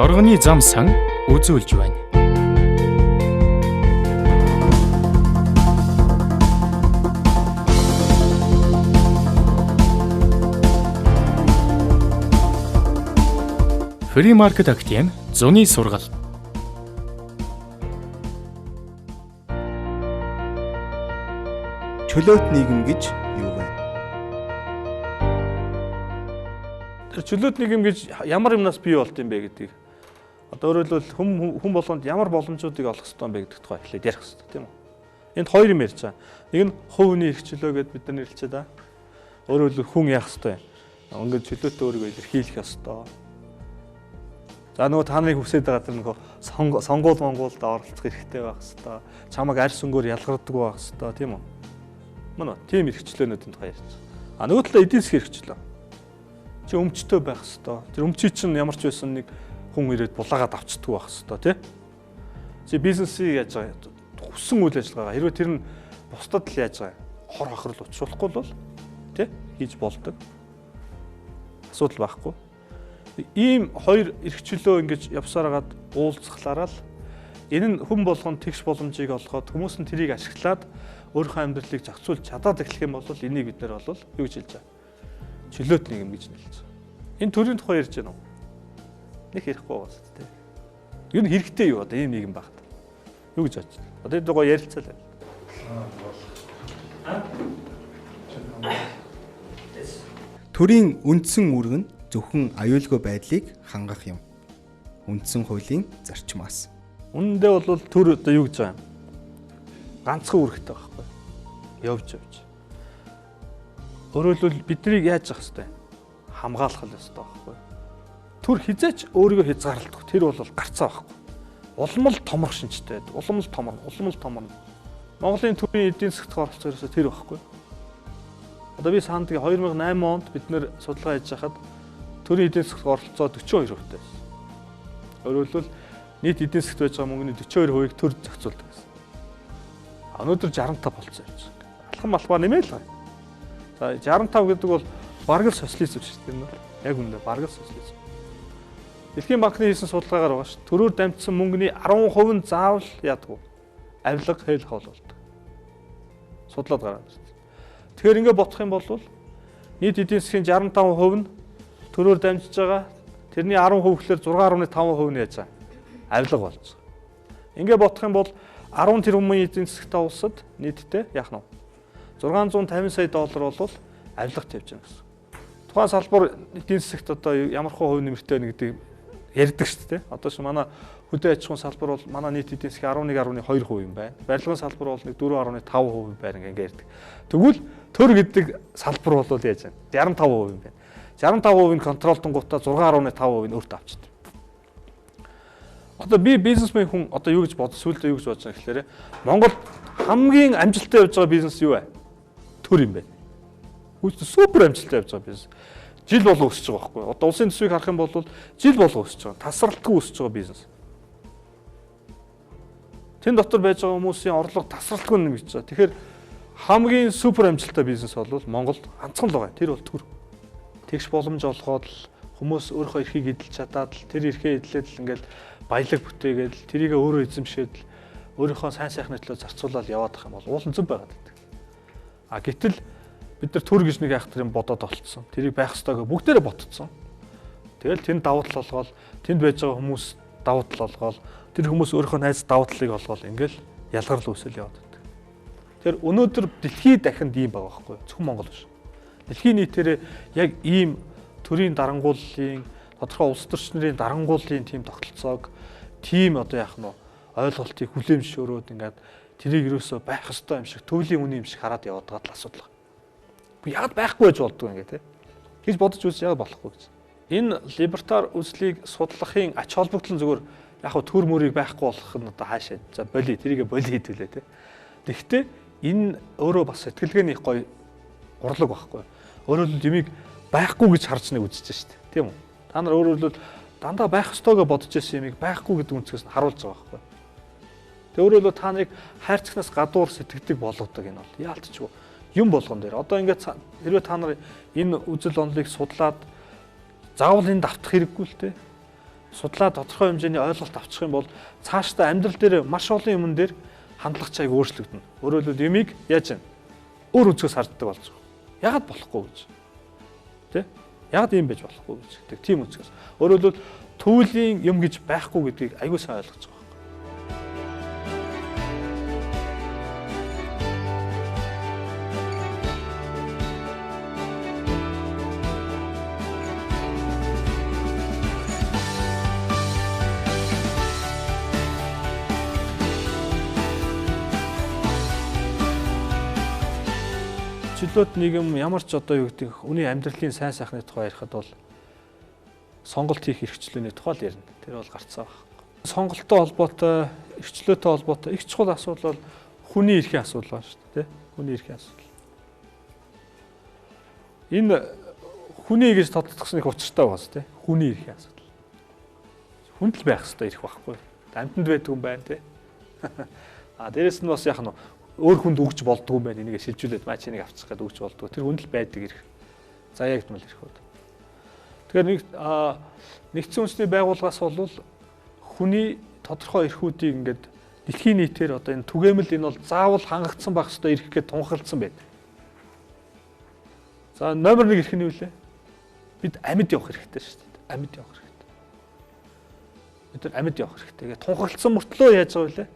Торгоны зам сан үзүүлж байна. Free Market Active зуны сургал. Чөлөөт нийгэм гэж юу вэ? Тэр чөлөөт нийгэм гэж ямар юмнаас бий болт юм бэ гэдгийг одоо өөрөөр хэлбэл хүн болгонд ямар боломжуудыг олох хэрэгтэй юм бэ гэдэг тухай эхлээд ярих хэрэгтэй тийм үү? Энд хоёр юм ярьж байгаа. Нэг нь хувийн эрх чөлөө гэдээ бид нар нэрлэчихэд байгаа. Өөрөөр хэлбэл хүн яах хэрэгтэй юм? Ингээд чөлөөтэй өөрийгөө илэрхийлэх ёстой. За нөгөө та нарыг хүсэж байгаа тэр нөгөө сонгуул Монголд оролцох хэрэгтэй байх ёстой. Чамайг арьс өнгөөр ялгардаг байх ёстой тийм үү? Мөн тийм эрхчлөөнүүдийн тухай ярьж байгаа. А нөгөө талаа эдийн засгийн эрхчлөө. Чи өмчтэй байх ёстой. Тэр өмчий чинь ямар ч байсан нэг хүн ирээд булаагаад авчдаг байх ёстой тий. Чи бизнесийг яаж байгаа хүссэн үйл ажиллагаа хэрвээ тэр нь бусдад л яаж байгаа хор хохирол учруулахгүй бол тий хийж болдог. Асуудал байхгүй. Ийм хоёр эрхчлөө ингэж явсараад уулзахлаараа л энэ нь хүн болгонд тэгш боломжийг олгоод хүмүүс нь тэрийг ашиглаад өөрийнхөө амьдралыг зохицуулж чадаад эхлэх юм бол энийг бид нэр бол юу гэж хэлж байгаа? Чөлөөт нийгэм гэж нэрлэж байгаа. Энэ төрлийн тухай ярьж байна уу? Нэг ярихгүй байгаас тээ. Юу н хэрэгтэй юу одоо ийм нийгэм багт. Юу гэж бодож байна? Одоо энэ дугаа ярилцалаа. Төрийн үндсэн үүрэг нь зөвхөн аюулгүй байдлыг хангах юм. Үндсэн хуулийн зарчмаас. Үүндээ бол төр одоо юу гэж байгаа юм? Ганцхан үүрэгтэй байхгүй. Явж. Өөрөөр хэлбэл биднийг яаж явах хэвтэй? Хамгаалах ёстой байхгүй. Төр хизээч өөрийгөө хязгаарлалдаг. Тэр бол гарцаа байхгүй. Улам л томрох шинжтэй байдаг. Улам л томорно. Монголын төрийн эдийн засгт оролцох ерөөсөө тэр байхгүй. Одоо би санд 2008 онд бид нэр судалгаа хийж байхад төрийн эдийн засгт оролцоо 42% байсан. Өөрөөр хэлбэл нийт эдийн засгт байж байгаа мөнгөний 42%-ийг төр зохицуулдаг гэсэн. Өнөөдөр 65 болцсон юм шиг. Алхам албаа нэмээ л байна. За 65 гэдэг бол бараг л социализм шүү дээ. Яг үнэ бараг л социализм. Дэлхийн банкны хийсэн судалгаагаар байгаа шүү. Төрөөр дамжсан мөнгөний 10% нь заавал яадаг вэ? Авилга хэл хол болдог. Судлаад гараад байна. Тэгэхээр ингэ бодох юм бол нийт эдийн засгийн 65% нь төрөөр дамжиж байгаа. Тэрний 10% гэхэлэр 6.5% нь яаж байгаа? Авилга болж байгаа. Ингэ бодох юм бол 10 тэрбумын эдийн засгтай улсад нийтдээ яах нь вэ? 650 сая доллар бол авилга тавьж байна гэсэн. Тухайн салбар эдийн засгт одоо ямар хувь нэмэртэй байна гэдэг ярьдаг шүү дээ. Одоо ч манай хөдөө аж ахуйн салбар бол манай нийт эдийн засгийн 11.2% юм байна. Барилгын салбар бол нэг 4.5% байна ингээ ярьдаг. Тэгвэл төр гэдэг салбар бол яаж байна? 65% юм байна. 65% нь контролтонгуудаа 6.5% нь өөртөө авчдаг. Одоо би бизнесмен хүн одоо юу гэж бодсон сүлдээ юу гэж бодож байгаа гэхээр Монголд хамгийн амжилттай явж байгаа бизнес юу вэ? Төр юм байна. Үүсээ супер амжилттай явж байгаа бизнес. Жил болго өсөж байгаа байхгүй. Одоо улсын төсвийг харах юм бол жил болго өсөж байгаа. Тасралтгүй өсөж байгаа бизнес. Тэн дотор байж байгаа хүмүүсийн орлого тасралтгүй нэмж байгаа. Тэгэхээр хамгийн супер амжилттай бизнес бол Монголд ганцхан л байгаа. Тэр бол төр. Тэгш боломж олгоод л хүмүүс өөрийнхөө эрхийг эдэлж чадаад л тэр эрхээ эдлээд л ингээл баялаг бүтээгээд л тэрийг өөрөө эзэмшээд л өөрийнхөө сайн сайхны төлөө зарцуулаад яваад ах юм бол уулын зөв байгаад байдаг. А гэтэл бид нар төр гэж нэг айхтар юм бодоод олцсон. Тэрийг байх ёстойгоо бүгдээрээ ботцсон. Тэгэл тэнд давуу тал олгоод тэнд байж байгаа хүмүүс давуу тал олгоод тэр хүмүүс өөрийнхөө найз давуу талыг олгоод ингээл ялгарл үүсэл яваад байдаг. Тэр өнөөдөр дэлхийд дахинд ийм байгаа байхгүй зөвхөн Монгол биш. Дэлхийн нийтээрээ яг ийм төрийн дарангууллын тодорхой улс төрчнөрийн дарангууллын тийм тогтолцоог тийм одоо яах нь ойлголтыг хүлээмжшөөрөөд ингээд тэрийг юусоо байх ёстой юм шиг төвлийн үний юм шиг хараад яваад байгаа л асуудал. Яг байхгүй байж болдгоо ингээ тий. Гэж бодож үзэж яа болохгүй гэж. Энэ либертар үзлийг судлахын ач холбогдол нь зүгээр яг хөө төр мөрийг байхгүй болох нь одоо хаашаа. За боли тэрийг боли хийдүүлээ тий. Тэгэхдээ энэ өөрөө бас сэтгэлгээний гоё гурлаг байхгүй. Өөрөөр хэлбэл юмыг байхгүй гэж харж нэг үзэж штэ. Тийм үү? Та нар өөрөөр хэлбэл дандаа байх ёстойгоо бодож байсан юмыг байхгүй гэдэг үнцгээс нь харуулж байгаа байхгүй. Тэг өөрөөр хэлбэл та нарыг хайрцагнаас гадуур сэтгэдэг болгодог энэ бол яалтчгүй юм болгон дээр. Одоо ингээд хэрвээ та нар энэ үзэл онолыг судлаад заавал энд автах хэрэггүй л те. судлаа тодорхой хэмжээний ойлголт авчих юм бол цаашдаа амьдрал дээр маш олон юмн дээр хандлах чаяг өөрчлөгдөнө. Өөрөөр хэлбэл юмыг яаж вэ? Өөр үзгээс харддаг болж байгаа. Ягаад болохгүй гэж. Тэ? Ягаад ийм байж болохгүй гэж гэдэг. Тийм үзгээс. Өөрөөр хэлбэл түүлийн юм гэж байхгүй гэдгийг аягүй сайн ойлгож байгаа. Чөлөөт нийгэм ямар ч одоо юу гэдэг хүний амьдралын сайн сайхны тухай ярихад бол сонголт хийх эрхчлөөний тухай л ярина. Тэр бол гарцсан байна. Сонголттой холбоотой, эрхчлөөтэй холбоотой их чухал асуудал бол хүний эрхийн асуудал байна шүү дээ. Хүний эрхийн асуудал. Энэ хүний гэж тодтогсон их учиртай байна шүү дээ. Хүний эрхийн асуудал. Хүнд л байх хэрэгтэй эрх байхгүй. Амьтанд байдаг юм байна тий. Дээрэс нь бас яах нь өөр хүнд өгч болдгоо юм байна. Энийг шилжүүлээд маа чинийг авчих гэдэг өгч болдгоо. Тэр хүнд л байдаг эрх. Заяагдмал эрх бод. Тэгэхээр нэгдсэн үндэсний байгууллагаас бол хүний тодорхой эрхүүдийг ингээд дэлхийн нийтээр одоо энэ түгээмэл энэ бол заавал хангагдсан байх ёстой эрх гэж тунхагласан байдаг. За номер 1 эрх нь юу вэ? Бид амьд явах хэрэгтэй шүү дээ. Амьд явах хэрэгтэй. Бид нар амьд явах хэрэгтэй. Ингээд тунхагласан мөртлөө яаж байгаа вэ?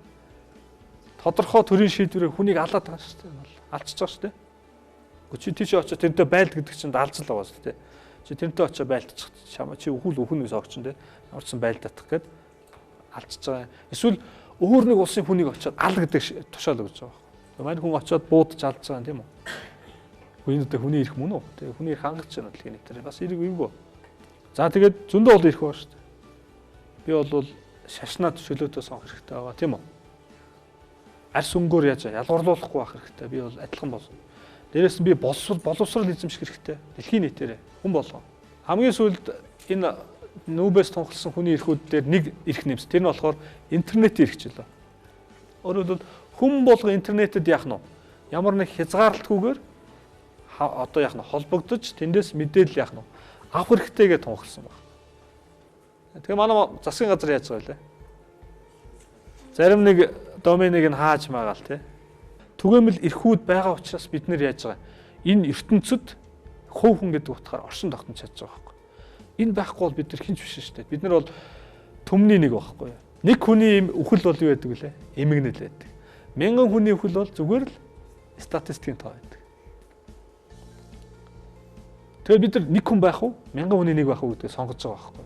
Тодорхой төрлийн шийдвэрээр хүнийг алаад байгаа шүү дээ. Алчиж байгаа шүү дээ. Чи тийш очиж тэрнтэй байлд гэдэг чинь даалцал байгаа шүү дээ. Чи тэрнтэй очиж байлдчих чамаа чи өхөл өхнөөс огч нь те. Орцсон байлдах гээд алчиж байгаа. Эсвэл өөр нэг улсын хүнийг очиод ал гэдэг тушаал өгч байгаа. Манай хүн очиод буудаж алдж байгаа юм тийм үү? Хүнийдээ хүний эрх мөн үү? Тэгээ хүний эрх хангаж байна л гэнэ тэр. Бас эрэг үгүй. За тэгээд зөндөө бол эрх байгаа шүү дээ. Би бол шашнаад чөлөөтэй сонгох хэрэгтэй байгаа тийм үү? Арс өнгөөр яаж ялгуурлуулахгүй байх хэрэгтэй. Би бол адилхан болно. Дээрээс нь би боловсрал эзэмших хэрэгтэй. Дэлхийн нийтээрээ хүн болгоо. Хамгийн сүүлд энэ нүүбээс тунхагласан хүний эрхүүд дээр нэг эрх нэмс. Тэр нь болохоор интернетийн эрх чөлөө. Өөрөөр хэлбэл хүн болго интернетэд яах нь вэ? Ямар нэг хязгаарлалтгүйгээр одоо яах нь холбогдож тэндээс мэдээлэл яах нь вэ? Авах хэрэгтэйгээ тунхагласан байна. Тэгээ манай засгийн газар яаж байгаа вэ? Зарим нэг доменыг нь хааж магаал тий. Түгээмэл эрхүүд байгаа учраас бид нэр яаж байгаа. Энэ ертөнцид хувь хүн гэдэг утгаар оршин тогтнож чадж байгаа байхгүй. Энэ байхгүй бол бид нар хинч биш шүү дээ. Бид нар бол төмний нэг байхгүй. Нэг хүний үхэл бол юу байдаг вүлээ? Эмгэнэл байдаг. 1000 хүний үхэл бол зүгээр л статистикийн тоо байдаг. Тэгэхээр бид нар нэг хүн байх уу? 1000 хүний нэг байх уу гэдгийг сонгож байгаа байхгүй.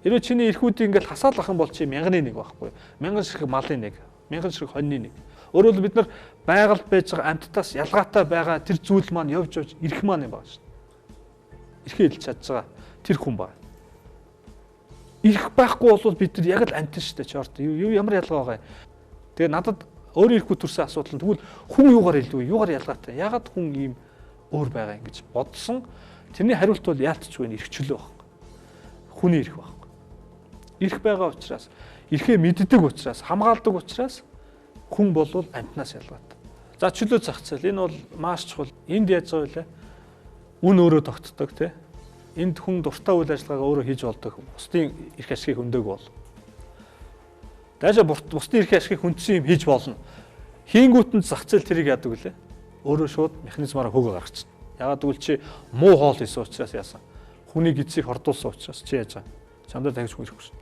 Хэрвээ чиний эрхүүдийг ингээл хасаалгах юм бол чи 1000-ны нэг байхгүй. 1000 ширхэг малын нэг, 1000 ширхэг хоньны нэг. Өөрөөр хэлбэл бид нар байгальд байж байгаа амьтдаас ялгаатай байгаа тэр зүйл маань явж ирэх маань юм байна шүү дээ. Эрхээ хэлж чадж байгаа тэр хүн байна. Ирэх байхгүй бол бид нар яг л амьтан шүү дээ чорт. Ямар ялгаа байгаа юм. Тэгээ надад өөрийн эрхүүд төрсэн асуудал нь тэгвэл хүн юугаар илүү юугаар ялгаатай. Ягаад хүн ийм өөр байгаа юм гэж бодсон. Тэрний хариулт бол яалтчгүй эрх чөлөө байна. Хүний эрх байна. Ирэх байгаа учраас, эрхээ мэддэг учраас, хамгаалдаг учраас хүн болвол амьтнаас ялгаатай. За чөлөө зах зээл энэ бол маш чухал. Энд яаж байгаа вэ? Үн өөрөө тогтдог тий. Энд хүн дуртай үйл ажиллагаагаа өөрөө хийж болдог. Бусдын эрх ашигыг хөндөг бол. Дайжаа бусдын эрх ашигыг хүндсэн юм хийж болно. Хийнгүүтэнд зах зээл тэрийг яадаг вүлээ? Өөрөө шууд механизмаараа хөөгөө гаргачихна. Ягаад гэвэл чи муу хоол хийсэн учраас яасан. Хүнийг эцсийг хордуулсан учраас чи яаж байгаа. Чамдаа тагж хүрэхгүй шин.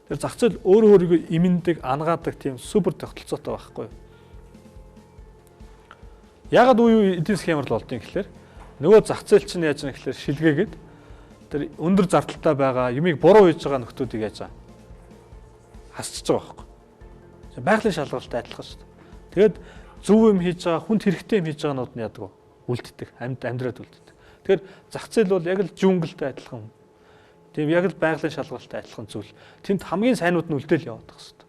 Тэр зах зээл өөрөө өөрийгөө имэндэг, ангаадаг тийм супер тогтолцоотой байхгүй юу? Ягаад үе эдийн засгийн ямар л болдгийг гэхэлэр нөгөө зах зээл чинь яаж байгаа гэхэлэр шилгээгээд тэр өндөр зардалтай байгаа юмыг буруу хийж байгаа нөхдүүдийг яаж хасчихж байгаа байхгүй. Байгалийн шалгалттай адилхан шүү дээ. Тэгэд зөв юм хийж байгаа, хүнд хэрэгтэй юм хийж байгаанууд нь яадаг вэ? Үлддэг, амьдраад үлддэг. Тэгэхээр зах зээл бол яг л жүнгэлтэй адилхан. Тийм яг л байгалийн шалгалттай адилхан зүйл. Тэнд хамгийн сайнууд нь үлдээл яваад байгаа шүү дээ.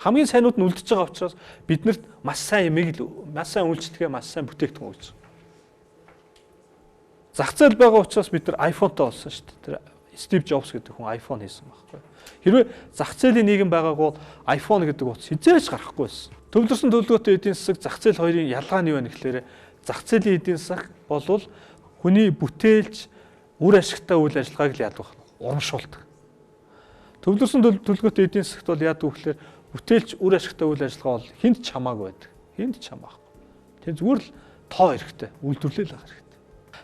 Хамгийн сайнууд нь үлдэж байгаа учраас биднэрт маш сайн юмыг маш сайн үйлчлэгээ, маш сайн бүтээгдэхүүн өгч байгаа. Зах зээл байгаа учраас бид нар iPhone-тай болсон шүү дээ. Тэр Steve Jobs гэдэг хүн iPhone хийсэн байхгүй. Хэрвээ зах зээлийн нийгэм байгаагүй iPhone гэдэг утас хизээж гарахгүй байсан. Төвлөрсөн төлөвлөгөөтэй эдийн засаг зах зээл хоёрын ялгаа нь юу вэ гэхээр зах зээлийн эдийн засаг болвол хүний бүтээлч үр ашигтай үйл ажиллагааг л яадаг байна. урамшуулдаг. Төвлөрсөн төлөвлөгөөтэй эдийн засагт бол яадаг вэ гэхээр бүтээлч үр ашигтай үйл ажиллагаа бол хүнд ч хамаагүй байдаг. Хүнд ч хамаахгүй. Тийм зүгээр л тоо хэрэгтэй, үйлдвэрлэл авах хэрэгтэй.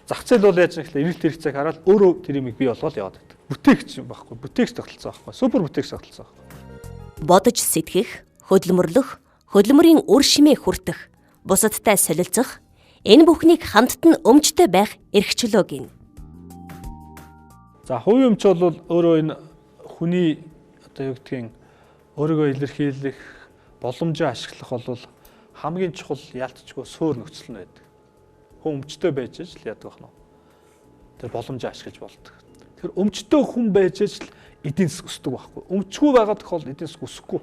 Зах зээл бол яаж нэхлээ эрэлт хэрэгцээг хараад өөрөө тэр юмыг бий болгоод яваад байдаг. Бүтээгч юм байхгүй, бүтээгч тогтолцоо байхгүй, супер бүтээгч тогтолцоо байхгүй. Бодож сэтгэх, хөдөлмөрлөх, хөдөлмөрийн үр шимээ хүртэх, бусадтай солилцох, энэ бүхнийг хамтд нь өмчтэй байх эрхчлөө гин. За хувийн өмч бол өөрөө энэ хүний одоо юу гэдгийг өөрийгөө илэрхийлэх боломжоо ашиглах бол хамгийн чухал яалтчгүй суур нөхцөл нь байдаг. Хүн өмчтэй байж л яадаг байна. Тэр боломжоо ашиглаж болдог. Тэр өмчтэй хүн байж л эдийн засаг өсдөг байхгүй. Өмчгүй байгаа тохиол эдийн засаг өсөхгүй.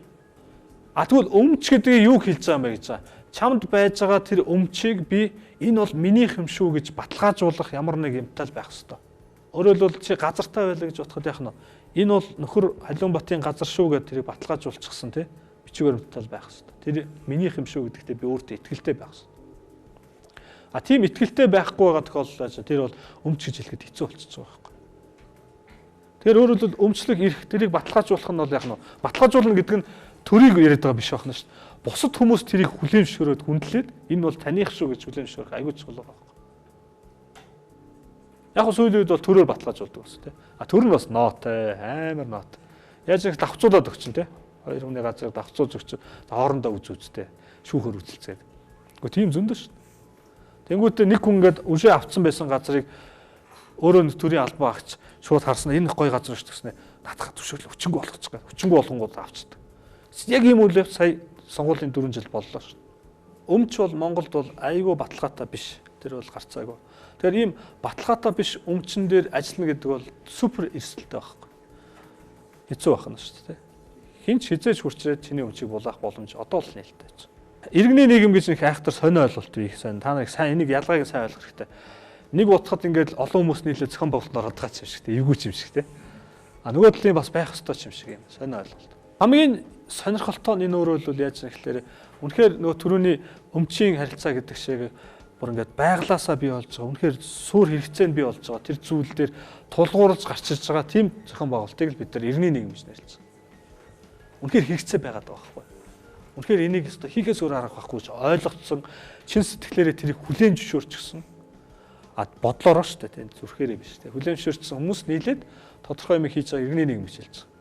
Тэгвэл өмч гэдгийг юу хэлж байгаа юм бэ гэж байгаа. Чамд байж байгаа тэр өмчийг би энэ бол минийх юм шүү гэж баталгаажуулах ямар нэг юмтай байх ёстой. Өөрөөр хэлбэл чи газартай байлаа гэж бодоход яах нь энэ бол нөхөр Халиунбатын газар шүү гэдээ тэрийг баталгаажуулчихсан тий бичгээр юмтай байх ёстой. Тэр минийх юм шүү гэдэгтээ би өөртөө итгэлтэй байх ёстой. Тийм итгэлтэй байхгүй байгаа тохиолдолд тэр бол өмч гэж хэлэхэд хэцүү болчихж байгаа байхгүй. Тэгэхээр өөрөөр хэлбэл өмчлөх эрх тэрийг баталгаажуулах нь бол яах нь баталгаажуулна гэдэг нь төрийг яриад байгаа биш байна шүү дээ. Бусад хүмүүс тэрийг хүлээмжшөөрөөд хүндлээд энэ бол таних шүү гэж хүлээмжшөөрөх аюул чухал байгаа. Яг нь сүүлийн үед бол төрөөр баталгаажуулдаг бас тий. Төр нь бас ноотой, амар ноот. Яаж их давхцуулаад өгчин тий. Хоёр хүний газар давхцуулж өгч хоорондоо үзүүцтэй шүүхөр үзэлцээд. Гэхдээ тийм зөндөө шүү. Тэнгүүтээ нэг хүн ингээд үшээ авцсан байсан газрыг өөрөө төрийн албан агч шууд харсан энэ гоё газар шүү гэснээр татах төшөөлөл өчнгөө болгочих гэх. Өчнгөө болгонгууд авчдаг. Яг ийм үйл явц сая сонгуулийн 4 жил боллоо шүү. Өмч бол Монголд бол айгүй баталгаатай биш. Тэр бол гарцаагүй. Тэгэхээр ийм баталгаатай биш өмчн дээр ажиллана гэдэг бол супер эрсдэлтэй байхгүй. Хэцүү байна шүү дээ. Хинч хизээж хурцрээд чиний өмчийг булаах боломж одоо л нээлттэй байж. Иргэний нийгэм гэж нэг айхтар сонио ойлголт бий сайн. Та нарыг сайн энийг ялгааг сайн ойлгох хэрэгтэй. Нэг утгад ингээд олон хүмүүс нийлээ зохион байгуулалт ороод байгаа юм шиг те. Эвгүй юм шиг те. Нөгөө талын бас байх ёстой юм шиг юм. Сонио ойлголт. Хамгийн сонирхолтой нь энэ өөрөө л яаж нэхлээр үнэхээр нөгөө төрөний өмчийн харилцаа гэдэг шиг бүр ингээд байглаасаа бий болж байгаа. Үнэхээр суур хэрэгцээ нь бий болж байгаа. Тэр зүйл дээр тулгуурлаж гарч ирж байгаа тийм зохион байгуулалтыг л бид нар иргэний нийгэм гэж нэрлэж байна. Үнэхээр хэрэгцээ байгаад байгаа байхгүй. Үнэхээр энийг өстө хийхээс өөр арга байхгүй ч ойлгоцсон чин сэтгэлээрээ тэрийг хүлээн зөвшөөрчихсөн. Бодлороо шүү дээ тийм зүрхээрээ биш тийм хүлээн зөвшөөрсөн хүмүүс нийлээд тодорхой юм хийж байгаа иргэний нийгэм гэж хэлж байгаа.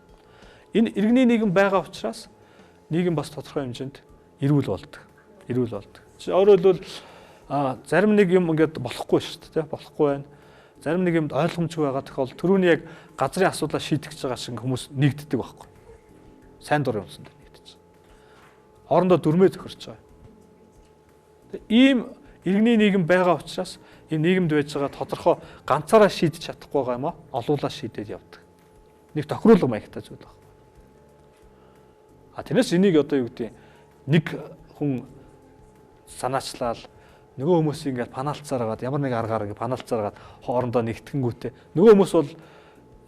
Энэ иргэний нийгэм байгаа учраас нийгэм бас тодорхой хэмжээнд эрүүл болдог. Эрүүл болдог. Өөрөөр хэлбэл зарим нэг юм ингээд болохгүй шүү дээ тийм болохгүй байна. Зарим нэг юмд ойлгомжгүй байгаа тохиол түрүүний яг газрын асуудлаа шийдэх гэж байгаа шиг хүмүүс нэгддэг байхгүй. Сайн дурын юмсан дээр нэгдэж байгаа. Хоорондоо дүрмээ зохирч байгаа. Ийм иргэний нийгэм байгаа учраас энэ нийгэмд байж байгаа тодорхой ганцаараа шийдэж чадахгүй байгаа юм аа олуулаа шийдээд явдаг. Нэг тохируулга маягтай зүйл байна. Тэрнээс энийг одоо юу гэдэг нэг хүн санаачлал нөгөө хүмүүсийг ингээд панаалцаар хагаад ямар нэг аргаар ингээд панаалцаар хагаад хоорондоо нэгтгэнгүүтээ нөгөө хүмүүс бол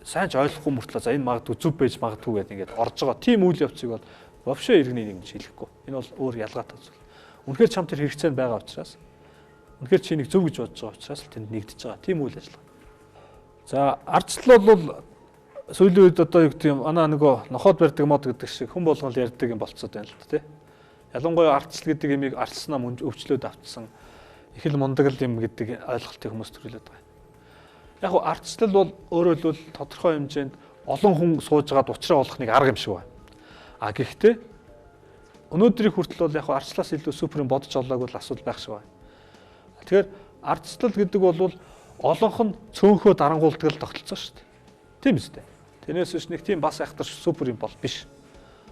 сайн ч ойлгохгүй мөртлөө за энэ магадгүй зүв байж магадгүй гэдэг ингээд орж байгаа. Тийм үйл явцыг бол вообще иргэний нийгэм хэлэхгүй. Энэ бол өөр ялгаатай зүйл. Үнэхээр чам тэр хэрэгцээ нь байгаа учраас үнэхээр чи нэг зөв гэж бодож байгаа учраас л тэнд нэгдэж байгаа. Тийм үйл ажиллагаа. За ардчлал бол сүүлийн үед одоо юу гэдэг юм нөгөө нохоод барьдаг мод гэдэг шиг хүн болгон л ярьдаг юм болцоод байна л да тий. Ялангуяа ардчил гэдэг юмыг ардснаа өвчлөөд автсан их л мундаг юм гэдэг ойлголтыг хүмүүс төрүүлээд байгаа. Яг нь ардчлал бол өөрөөр хэлбэл тодорхой хэмжээнд олон хүн сууж байгаад уучраа олохныг арга юм шиг байна. Гэхдээ өнөөдрийн хүртэл бол яг нь ардчлалаас илүү супер юм бодож олоогүй л асуудал байх шиг байна. Тэгэхээр ардчлал гэдэг бол олонх нь цөөнхөө дарангуулдаг л тогтолцоо шүү дээ. Тийм үстэй. Тэрнээс биш нэг тийм бас айхтар супер юм бол биш.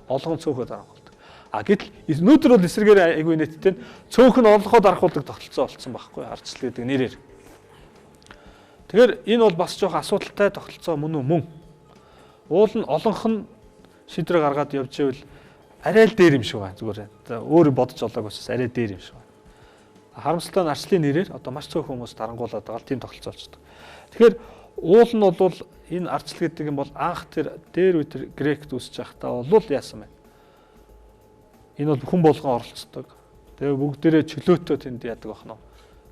Олгон цөөхөд дарахулдаг. Гэтэл өнөөдөр бол эсрэгээр айгүй нийттэй цөөх нь олгохоо дарахулдаг тогтолцоо болсон байхгүй ардчлал гэдэг нэрээр. Тэгэхээр энэ бол бас жоох асуудалтай тогтолцоо мөн үү мөн. Уул нь олонх нь шийдвэр гаргаад явж ивэл арай л дээр юм шиг байна зүгээр. Өөр бодож олоог учраас арай дээр юм шиг байна. Харамсалтай нь ардчлалын нэрээр одоо маш цөөх хүмүүс дарангуулаад байгаа тийм тогтолцоо болчихдог. Тэгэхээр уул нь бол энэ ардчлал гэдэг юм бол анх тэр дээр үе тэр грект үсэж байхдаа бол яасан бэ? Энэ бол хүн болгон оролцдог. Тэгээ бүгдээрээ чөлөөтэй тэнд яадаг бахна.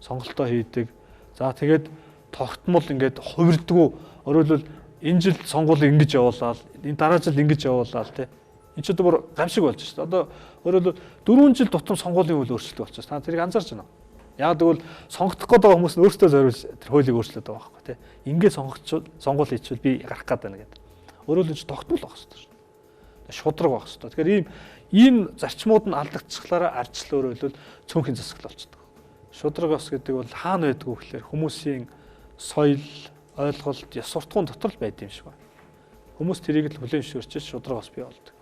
Сонголтоо хийдэг. За тэгээд тогтмол ингээд хувирдгүү өөрөлдвөл энэ жил сонгуулийг ингэж явуулаад, энэ дараа жил ингэж явуулаад тий. Энд ч одоо бүр гамшиг болж шүү дээ. Одоо өөрөөр 4 жил тутам сонгуулийн үйл өөрчлөлт болчихсон. Та тэрийг анзаарч байна уу? Яг тэгвэл сонгогдох гэдэг хүмүүс нь өөрсдөө зориулж тэр хуулийг өөрчлөд байгаа байхгүй тий. Ингээд сонгуул хийчихвэл би гарах гээд байна гэдэг. Өөрөөр хэлбэл тогтмол байх хэрэгтэй шүү дээ. Шудраг байх хэрэгтэй. Тэгэхээр ийм зарчмууд нь алдагдчихлаараа ардчил өөрөөр хэлбэл цөөнхийн засаглал болчихдог. Шудраг бас гэдэг бол хаана байдг вэ гэхээр хүмүүсийн соёл, ойлголт, ёс суртахуун дотор л байд юм шиг байна. Хүмүүс тэрийг л хүлээн зөвшөөрч шудраг бас бий болдог.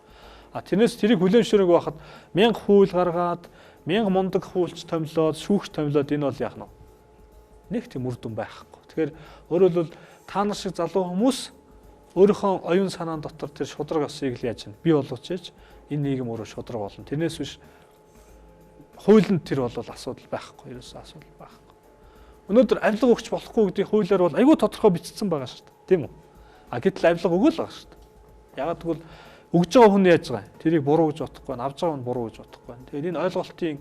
Тэрнээс тэрийг хүлээн зөвшөөрөг байхад 1000 хууль гаргаад 1000 мундаг хуулч томилоод, шүүгч томилоод энэ бол яах нь вэ? Нэг тийм үр дүн байхгүй. Тэгэхээр өөрөөр хэлбэл та нар шиг залуу хүмүүс өөрийнхөө оюун санаан дотор тэр шудраг ёсыг л яаж чинь бий болгож чиж энэ нийгэм өөрөө шудраг болно. Тэрнээс биш хуулинд тэр бол асуудал байхгүй. Ерөөсөө асуудал байхгүй. Өнөөдөр авилга өгч болохгүй гэдгийг хуулиар бол айгүй тодорхой бичсэн байгаа шүү дээ. Тийм үү? Гэтэл авилга өгөөл байгаа шүү дээ. Ягаад гэвэл өгж байгаа хүн яаж байгаа юм? Тэрийг буруу гэж бодохгүй байна. Авж байгаа хүн буруу гэж бодохгүй байна. Тэгэхээр энэ ойлголтын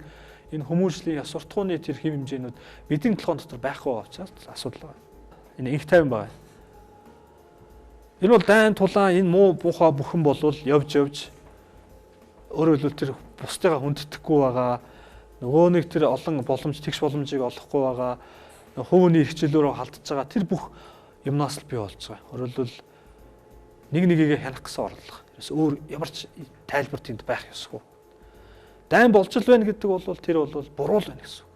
энэ хүмүүжлийн яс суртахууны тэр хэв хэмжээнүүд бидний толгойн дотор байхгүй учраас асуудал байна. Энэ инх тайван байна. Энэ бол дайн тулаан энэ муу буухай бүхэн болвол явж өөрөөр хэлбэл тэр бусдыгаа хүндэтгэхгүй байгаа. Нөгөө нэг тэр олон боломж тэгш боломжийг олохгүй байгаа. Хувийн эрхчлөлөөрөө халдж байгаа тэр бүх юмнаас л бий болж байгаа. Өөрөөр хэлбэл нэг нэгийг хянах гэсэн орлого. Ерөөс өөр ямар ч тайлбар тэнд байх ёсгүй. Дайн болж л байна гэдэг бол тэр бол буруу л байна гэсэн үг.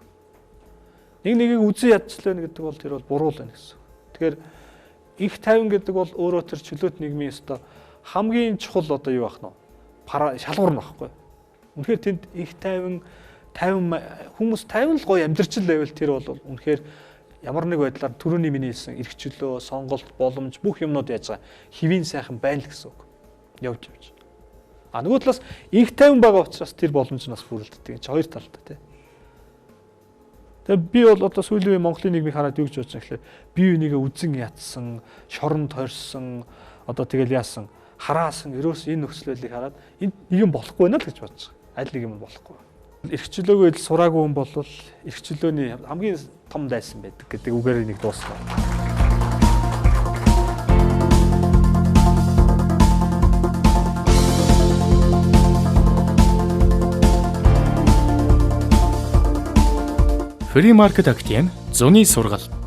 Нэг нэгийг үзэн ядчил байна гэдэг бол тэр бол буруу л байна гэсэн үг. Тэгэхээр их тайван гэдэг бол өөрөө тэр чөлөөт нийгмийн өстө хамгийн чухал одоо юу байх нь вэ? Шалгуур нь байхгүй. Үнэхээр тэнд их тайван хүмүүс тайван л гоё амьдрч л байвал тэр бол үнэхээр ямар нэг байдлаар түрүүний миний хэлсэн эрх чөлөө, сонголт, боломж бүх юмнууд яаж байгаа хэвийн сайхан байна л гэсэн үг. Явж. Нөгөө талаас их тайван байгаа учраас тэр боломж нь бас бүрэлддэг. Энд хоёр талтай тий. Тэгээ би бол одоо сүүлийн үеийн Монголын нийгмийг хараад юу гэж бодож байгаа гэхээр бие бинийгээ үзэн ядсан, шоронд хорьсон, одоо тэгэл яасан, хараасан, ерөөс энэ нөхцөл байдлыг хараад энэ нийгэм болохгүй байна л гэж бодож байгаа. Аль нэг юм болохгүй. Эрх чөлөөгөө ил сураагүй хүн бол эрх чөлөөний хамгийн том дайсан байдаг гэдэг үгээр нэг дуусна. Free Market Academy зуны сургалт.